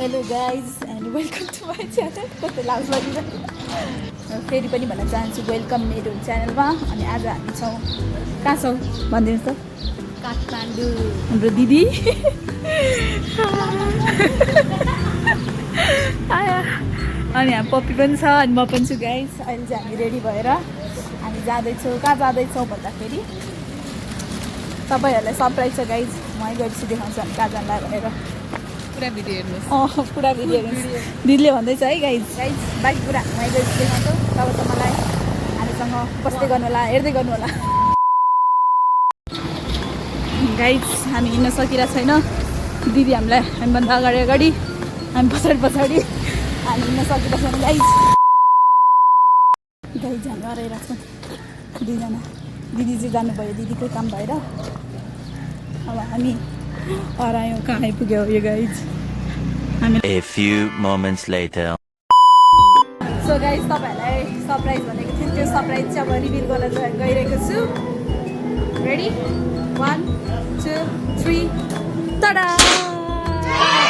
Hello guys and welcome to my channel. कस्तो लाज गरिरहेको फेरि पनि भन्न चाहन्छु वेलकम मेरो च्यानलमा। अनि आज हामी छौँ कहाँ छौँ भनिदिनुहोस् त। काठमाडौँ हाम्रो दिदी अनि हामी पप्पी पनि छ अनि म पनि छु गाइज। अहिले चाहिँ हामी रेडी भएर हामी जाँदैछौँ। कहाँ जाँदैछौँ भन्दाखेरि तपाईँहरूलाई सरप्राइज छ गाइज। मै गएपछि देखाउँछु हामी कहाँ जान्ला भनेर। पुरा भिडियो हेर्नुहोस्। पुरा भिडियो हेर्नुहोस्। दिदीले भन्दैछ है गाइज गाइज बाइक पुरा मै गएपछि देखाउँछौँ। तबसम्मलाई हामीसँग बस्दै गर्नु होला, हेर्दै गर्नु होला। गाइज हामी हिँड्न सकिरहेको छैन। दिदी हामीलाई हामीभन्दा अगाडि अगाडि हामी पछाडि पछाडि हामी हिँड्न सकिरहेको छैन गाइज। गाइज हामी हराइरहेको छौँ दुईजना। दिदी चाहिँ जानुभयो दिदीकै काम भएर। अब हामी हरायौँ, कहाँ आइपुग्यो यो guys. A few moments later. So guys तपाईँहरूलाई सरप्राइज भनेको थियो। त्यो सरप्राइज चाहिँ अब रिभिल गर्न गइरहेको छु। रेडी 1 2 3 तडा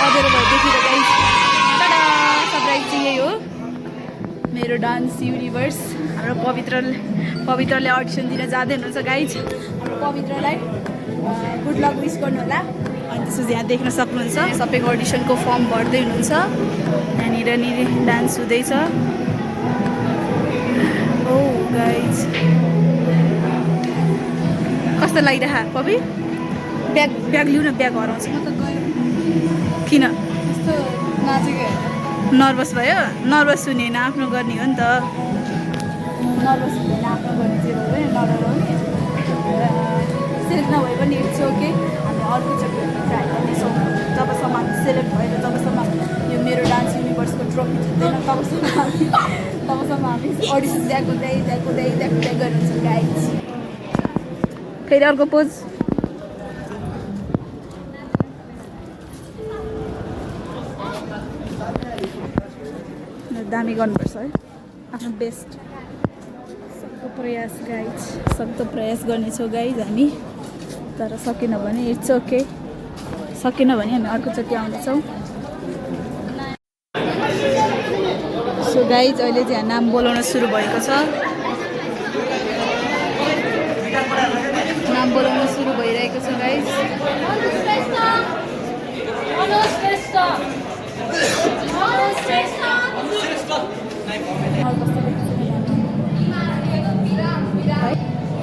अधेरो भयो देखिएर गाइज। तडा सरप्राइज चाहिँ यही हो, मेरो डान्स युनिभर्स। हाम्रो पवित्रले अडिसन दिन जाँदै हुनुहुन्छ गाइज। हाम्रो पवित्रलाई गुड लक विस गर्नु होला। अनि त्यसपछि यहाँ देख्न सक्नुहुन्छ सबैको अडिसनको फर्म भर्दै हुनुहुन्छ। यहाँनिर नि डान्स हुँदैछ। ओ गाइज कस्तो लागिरह पपी? ब्याग लिउ न, ब्याग हराउँछ। म त गयो किन यस्तो नाचेको नर्भस भयो? नर्भस हुने होइन, आफ्नो गर्ने हो नि त। नर्भस हुँदैन, आफ्नो गर्ने चाहिँ भयो भने नडराउने। सेलेक्ट नभए पनि इट्स ओके। हामी अर्कोचोटि ट्राई गर्नेछौँ। जबसम्म हामी सेलेक्ट भएर जबसम्म यो मेरो डान्स युनिभर्सको ट्रफी जित्दैन तबसम्म हामी अडिसन द्याक्दै गर्नुहुन्छ गाइज। फेरि अर्को पोज। दामी गर्नुपर्छ है, आफ्नो बेस्ट। सक्दो प्रयास गाइज, सक्दो प्रयास गर्नेछौँ गाइज हामी। तर सकेन भने इट्स ओके। सकेन भने हामी अर्कोचोटि आउँदैछौँ। सो गाइज अहिले चाहिँ नाम बोलाउन सुरु भएको छ। नाम बोलाउन सुरु भइरहेको छ गाइज।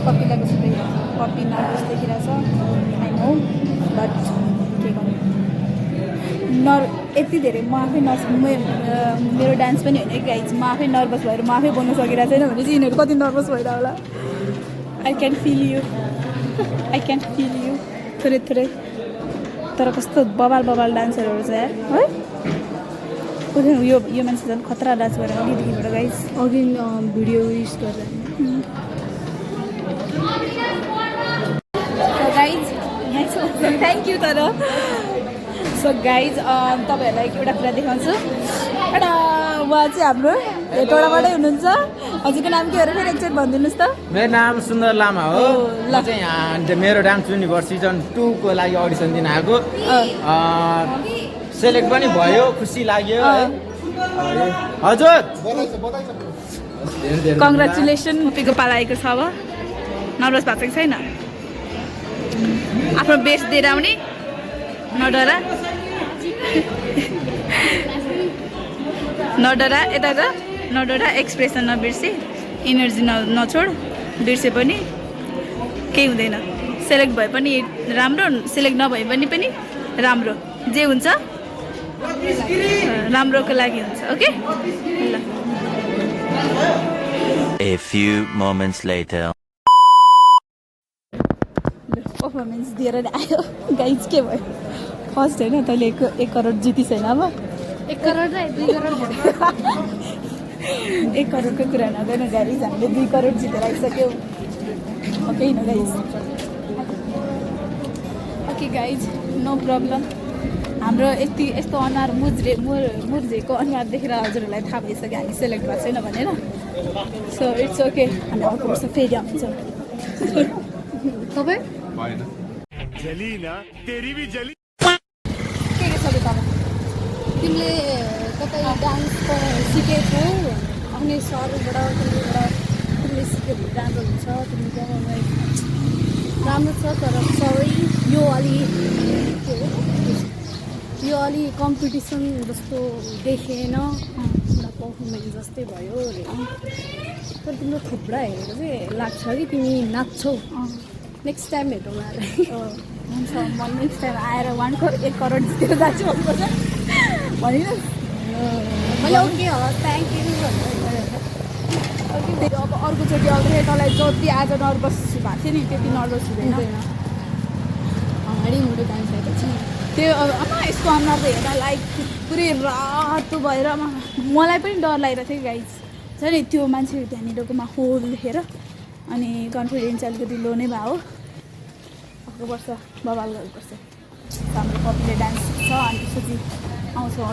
पप्पीलाई कस्तो देखिरहेको छ? पप्पी नर्भस देखिरहेछ। आई नो बट के गर्नु, यति धेरै म आफै मेरो डान्स पनि होइन कि गाइज। म आफै नर्भस भएर म आफै बोल्न सकिरहेको छैन भने चाहिँ यिनीहरू कति नर्भस भएर होला। आई क्यान फिल यु थोरै थोरै। तर कस्तो बबाल डान्सरहरू छ यार है। यो मान्छे झन् खतरा डान्स गरेर अघिदेखिबाट गाइज। अघि भिडियो उस गरेर गाइज थ्याङ्क यू। तर सो गाइज तपाईँहरूलाई एउटा कुरा देखाउँछु। एउटा उहाँ चाहिँ हाम्रो टोडाबाटै हुनुहुन्छ। हजुरको नाम के हो र फेरि एकचोटि भनिदिनुहोस् त। मेरो नाम सुन्दर लामा हो। म चाहिँ यहाँ मेरो डान्स युनिभर्स सिजन 2 को लागि अडिसन दिन आएको। सेलेक्ट पनि भयो, खुसी लाग्यो है। हजुर कङ्ग्रेचुलेसन। पप्पीको पाला आएको छ। अब नर्भस भएको छैन? आफ्नो बेस्ट दिएर आउने, नडरा यता त नडरा। Expression नबिर्से, energy नछोड। बिर्से पनि केही हुँदैन। सेलेक्ट भए पनि राम्रो, सेलेक्ट नभए पनि राम्रो। जे हुन्छ राम्रोको लागि हुन्छ। ओके ल। A few moments later. Performance दिएर आयो गाइज। के भयो फर्स्ट होइन? तैँले 1 करोड जितिस होइन? अब 1 करोड र 2 करोड 1 करोडको कुरा नगर्नु गाइज। हामीले 2 करोड जितेर आइसक्यौँ। ओके न guys? Okay guys, no problem. हाम्रो यस्तो अनुहार मुर्झेको अनुहार देखेर हजुरहरूलाई थाहा भइसक्यो हामी सेलेक्ट भएको छैन भनेर। So it's okay. हामी अर्को वर्ष फेरि आउँछौँ। तपाईँ के छ तपाईँ? तिमीले कतै डान्स सिकेछौ आफ्नै सरबाट तिमीले सिक्यो भने राम्रो हुन्छ तिमी गाउँमै राम्रो छ तर सबै यो अलि कम्पिटिसन जस्तो देखेन एउटा पर्फर्मेन्स जस्तै भयो अरे तर तिम्रो थुप्रा हेरेको चाहिँ लाग्छ कि तिमी नाच्छौ नेक्स्ट टाइम हेरौँला हुन्छ म नेक्स्ट टाइम आएर 1 करोड जितेर जान्छु भन्नुपर्छ भनिनुहोस् मैले ओके हवस् थ्याङ्क यू फेरि अब अर्कोचोटि आउँदाखेरि तँलाई जति आज नर्भस भएको थियो नि त्यति नर्भस हुँदैन अगाडि मुटु जान्छ त्यो अब आमा यसको अनुहार त हेर्दा लाइक पुरै रातो भएर मलाई पनि डर लागिरहेको थियो गाइज छ नि त्यो मान्छे त्यहाँनिरकोमा होल देखेर अनि कन्फिडेन्स अलिकति लो नै भयो अर्को वर्ष बवाल गर्नुपर्छ हाम्रो पपुलर डान्स सिक्छ अनि त्यसपछि आउँछौँ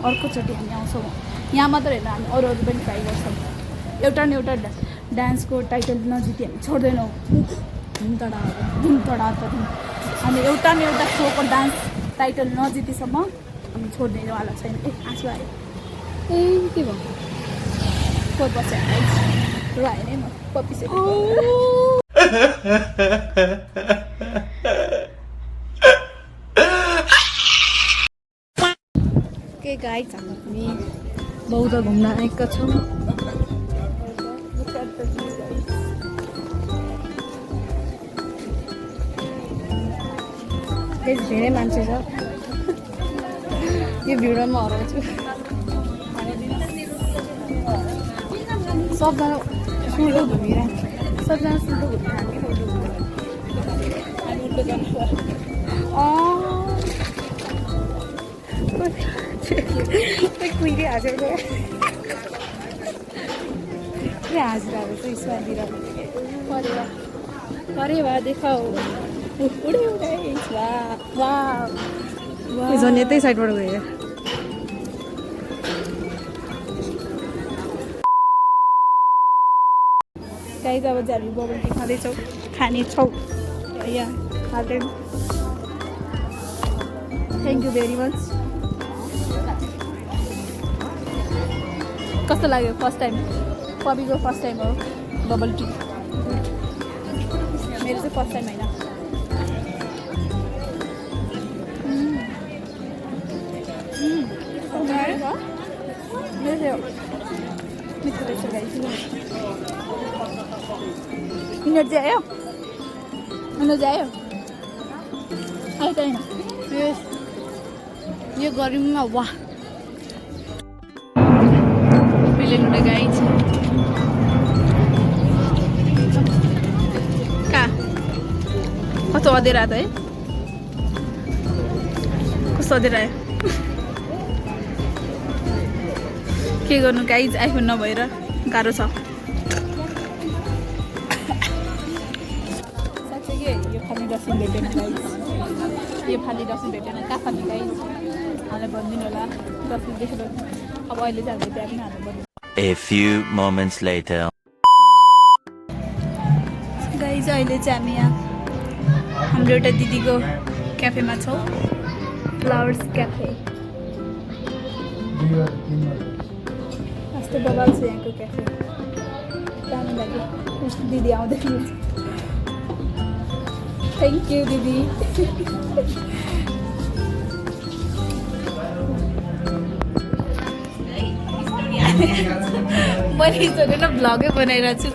अर्कोचोटि हामी आउँछौँ यहाँ मात्र होइन हामी अरू पनि ट्राई गर्छौँ एउटा न एउटा डान्सको टाइटल नजिति हामी छोड्दैनौँ धुम तडात अनि एउटा न एउटा सोको डान्स टाइटल नजितेसम्म हामी छोड्दैनवाला छैन आँसु आयो के भयो फोर बस्छ र आएँ नै म पपिसकेको के गाइड हामी पनि बौद्ध घुम्न आएका छौँ धेरै मान्छे छ यो भिडियोमा म हराउँछु सबजना सुल्टो घुमिरहेको सबजना सुल्टो घुमिरहेको कुहिरे हाँसेको के हाँसिरहेको छ यसमातिर अरे वाह देखाऊ झन् यतै साइडबाट गयो गाइज अब चाहिँ हामी बबल टी खाँदैछौँ खानेछौँ यहाँ हाल्दै थ्याङ्क यू भेरी मच कस्तो लाग्यो फर्स्ट टाइम पपीको फर्स्ट टाइम हो बबल टी मेरो चाहिँ फर्स्ट टाइम होइन मिठो रहेछ गाइस इनर्जी आयो आयो त होइन यो गर्मीमा वाह पिलेनुले गाइस कहाँ कस्तो अँधेरा त है कस्तो अँधेरा आयो के गर्नु गाइज आइफोन नभएर गाह्रो छ साँच्चै के यो फाल्ने डस्टबिन भेटेन गाइज यो फाल्ने डस्टबिन भेटेन कहाँ फाल्ने गाइज हामीलाई भनिदिनु होला डस्टबिन देखेर अब अहिले चाहिँ हामीले त्यहाँ पनि हाल्नु पर्यो A few moments later. Guys अहिले चाहिँ हामी यहाँ हाम्रो एउटा दिदीको क्याफेमा छौँ फ्लावर्स क्याफे कस्तो बबाल छ यहाँको क्याफे जानु लागि दिदी आउँदै थ्याङ्क यू दिदी मैले सोधेर भ्लगै बनाइरहेको छु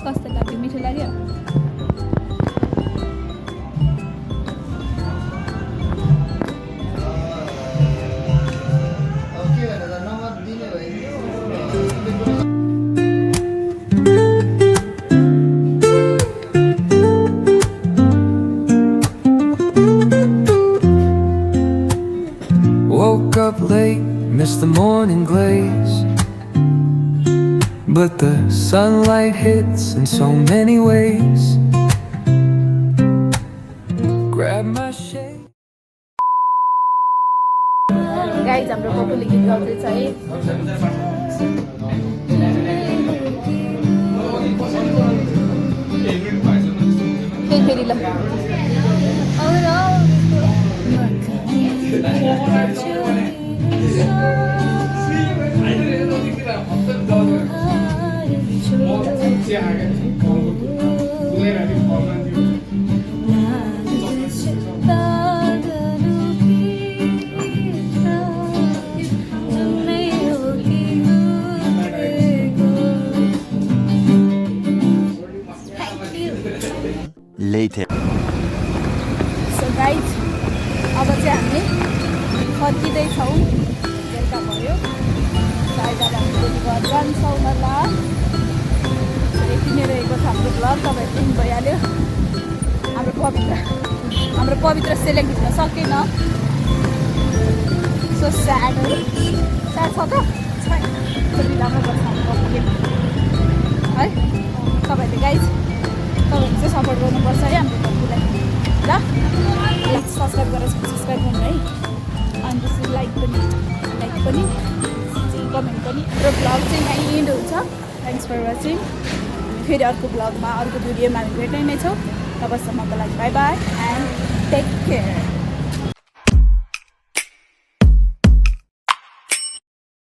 कस्तो लाग्यो मिठो लाग्यो Woke up late, missed the morning glaze, but the sunlight hits in so many ways. Grab my shade. Guys हाम्रो पपुले गीत गाउँदैछ है फेरि ल Later. सो गाइज अब चाहिँ हामी फर्किँदैछौँ बेलुका भयो सायद अब हामी भोलि घर जान्छौँ होला यति नै रहेको छ हाम्रो ब्लग तपाईँहरू पनि भइहाल्यो हाम्रो पवित्र सेलेक्ट हुन सकेन सो स्याड छ त छैन कति राम्रो गर्छ हाम्रो है तपाईँहरूले गाइज तपाईँहरू चाहिँ सपोर्ट गर्नुपर्छ है हाम्रो बकुलाई ल सब्सक्राइब गरेर सब्सक्राइब गर्नु है अनि त्यसपछि लाइक पनि कमेन्ट पनि र ब्लग चाहिँ यहीँ एन्ड हुन्छ थ्याङ्क्स फर वाचिङ फेरि अर्को ब्लगमा अर्को भिडियोमा हामी भेट्ने नै छौँ तबसम्मको लागि bye bye and take care